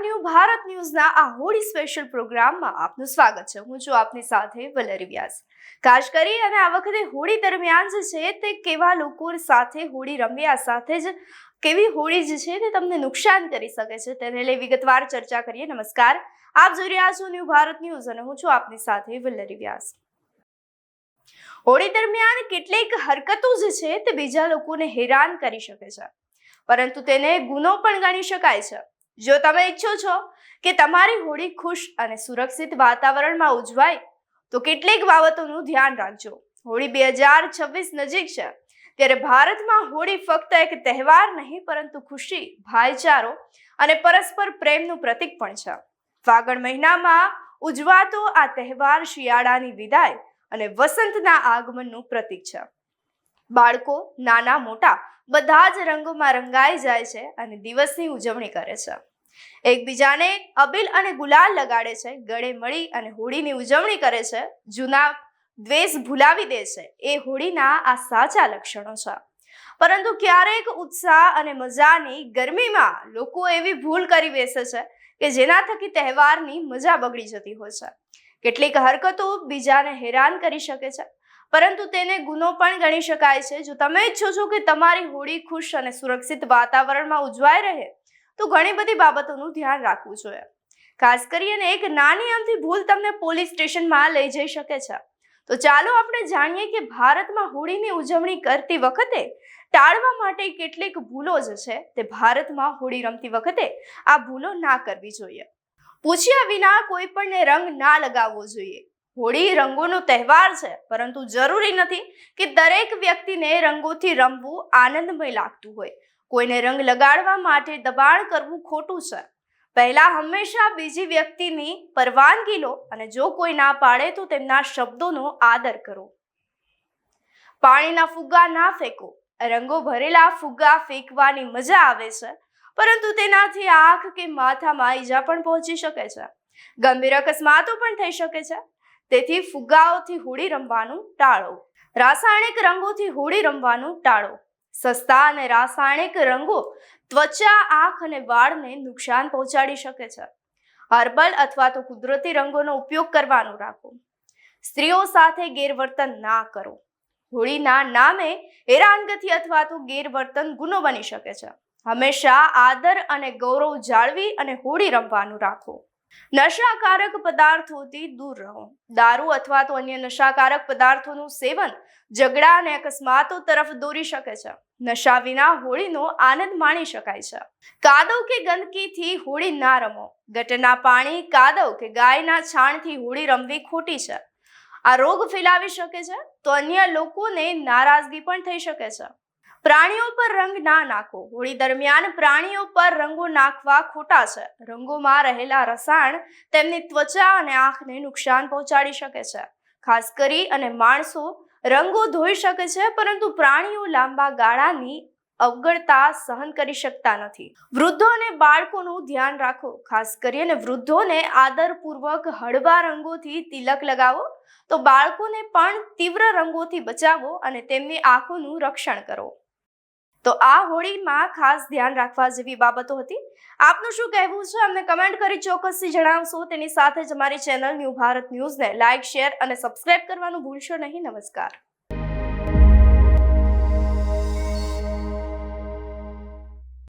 New Bharat ન્યૂઝના આ Holi special પ્રોગ્રામમાં આપનું સ્વાગત છે। હું છું આપની સાથે વલરી વ્યાસ। ખાસ કરી અને આ વખતે હોળી દરમિયાન જે છે તે કેવા લોકો સાથે હોળી રમ્યા સાથે જ કેવી હોળી જે છે તે તમને નુકસાન કરી શકે છે તેને લઈ વિગતવાર ચર્ચા કરીએ। નમસ્કાર, આપ જોઈ રહ્યા છો ન્યૂ ભારત ન્યૂઝ અને હું છું આપની સાથે વલરી વ્યાસ। હોળી દરમિયાન કેટલીક હરકતો જે છે તે બીજા લોકોને હેરાન કરી શકે છે, પરંતુ તેને ગુનો પણ ગણી શકાય છે। જો તમે ઈચ્છો છો કે તમારી હોળી ખુશ અને સુરક્ષિત વાતાવરણમાં ઉજવાય તો કેટલીક બાબતોનું ધ્યાન રાખજો। હોળી 2026 નજીક છે, ત્યારે ભારતમાં હોળી ફક્ત એક તહેવાર નહીં પરંતુ ખુશી, ભાઈચારો અને પરસ્પર પ્રેમનું પ્રતીક પણ છે। ફાગણ મહિનામાં ઉજવાતો આ તહેવાર શિયાળાની વિદાય અને વસંતના આગમનનું પ્રતીક છે। બાળકો નાના મોટા બધા જ રંગોમાં રંગાઈ જાય છે અને દિવસની ઉજવણી કરે છે। એકબીજાને અબીલ અને ગુલાલ લગાડે છે, ગળે મળી અને હોળીની ઉજવણી કરે છે, જૂના દ્વેષ ભૂલાવી દે છે। એ હોળીના આ સાચા લક્ષણો છે। પરંતુ ક્યારેક ઉત્સાહ અને મજાની ગરમીમાં લોકો એવી ભૂલ કરી બેસે છે કે જેના થકી તહેવારની મજા બગડી જતી હોય છે। કેટલીક હરકતો બીજાને હેરાન કરી શકે છે, પરંતુ તેને ગુનો પણ ગણી શકાય છે। જો તમે ઈચ્છો છો કે તમારી હોળી ખુશ અને સુરક્ષિત વાતાવરણમાં ઉજવાઈ રહે તો ઘણી બધી બાબતોનું ધ્યાન રાખવું જોઈએ। ખાસ કરીને એક નાની અમથી ભૂલ તમને પોલીસ સ્ટેશનમાં લઈ જઈ શકે છે। તો ચાલો આપણે જાણીએ કે ભારતમાં હોળીની ઉજવણી કરતી વખતે ટાળવા માટે કેટલીક ભૂલો જે છે તે ભારતમાં હોળી રમતી વખતે આ ભૂલો ના કરવી જોઈએ। પૂછ્યા વિના કોઈ પણને રંગ ના લગાવવો જોઈએ। હોળી રંગોનો તહેવાર છે, પરંતુ જરૂરી નથી કે દરેક વ્યક્તિને રંગોથી રમવું આનંદમય લાગતું હોય। કોઈને રંગ લગાડવા માટે દબાણ કરવું ખોટું છે। પહેલા હંમેશા બીજી વ્યક્તિની પરવાનગી લો અને જો કોઈ ના પાડે તો તેમના શબ્દોનો આદર કરો। પાણીના ફુગ્ગા ના ફેંકો। રંગો ભરેલા ફુગ્ગા ફેંકવાની મજા આવે છે, પરંતુ તેનાથી આંખ કે માથામાં ઈજા પણ પહોંચી શકે છે। ગંભીર અકસ્માતો પણ થઈ શકે છે, તેથી ફુગ્ગાઓથી હોળી રમવાનું ટાળો। રાસાયણિક રંગોથી હોળી રમવાનું ટાળો। સસ્તા અને રાસાયણિક રંગો ત્વચા, આંખ અને વાળને નુકસાન પહોંચાડી શકે છે। હર્બલ અથવા તો કુદરતી રંગોનો ઉપયોગ કરવાનું રાખો। સ્ત્રીઓ સાથે ગેરવર્તન ના કરો। હોળીના નામે હેરાનગતિ અથવા તો ગેરવર્તન ગુનો બની શકે છે। હંમેશા આદર અને ગૌરવ જાળવી અને હોળી રમવાનું રાખો। નશાકારક પદાર્થોથી દૂર રહો। દારૂ અથવા તો અન્ય નશાકારક પદાર્થોનું સેવન ઝઘડા અને અકસ્માતો તરફ દોરી શકે છે। નશા વિના હોળીનો આનંદ માણી શકાય છે। કાદવ કે ગંદકીથી હોળી ના રમો। ગટરના પાણી, કાદવ કે ગાયના છાણથી હોળી રમવી ખોટી છે। આ રોગ ફેલાવી શકે છે, તો અન્ય લોકોને નારાજગી પણ થઈ શકે છે। પ્રાણીઓ પર રંગ ના નાખો। હોળી દરમિયાન પ્રાણીઓ પર રંગો નાખવા ખોટા છે। રંગોમાં રહેલા રસાયણ તેમની ત્વચા અને આંખને નુકસાન પહોંચાડી શકે છે। ખાસ કરી અને માણસો રંગો ધોઈ શકે છે, પરંતુ પ્રાણીઓ લાંબા ગાળાની અવગડતા સહન કરી શકતા નથી। વૃદ્ધો અને બાળકોનું ધ્યાન રાખો। ખાસ કરીને વૃદ્ધોને આદરપૂર્વક હળવા રંગોથી તિલક લગાવો તો બાળકોને પણ તીવ્ર રંગોથી બચાવો અને તેમની આંખોનું રક્ષણ કરો। તો આ હોળીમાં ખાસ ધ્યાન રાખવા જેવી બાબતો હતી। આપનું શું કહેવું છે અમને કમેન્ટ કરી ચોક્કસથી જણાવશો। તેની સાથે જ અમારી ચેનલ ન્યૂ ભારત ન્યૂઝને લાઇક, શેર અને સબસ્ક્રાઇબ કરવાનું ભૂલશો નહીં। નમસ્કાર।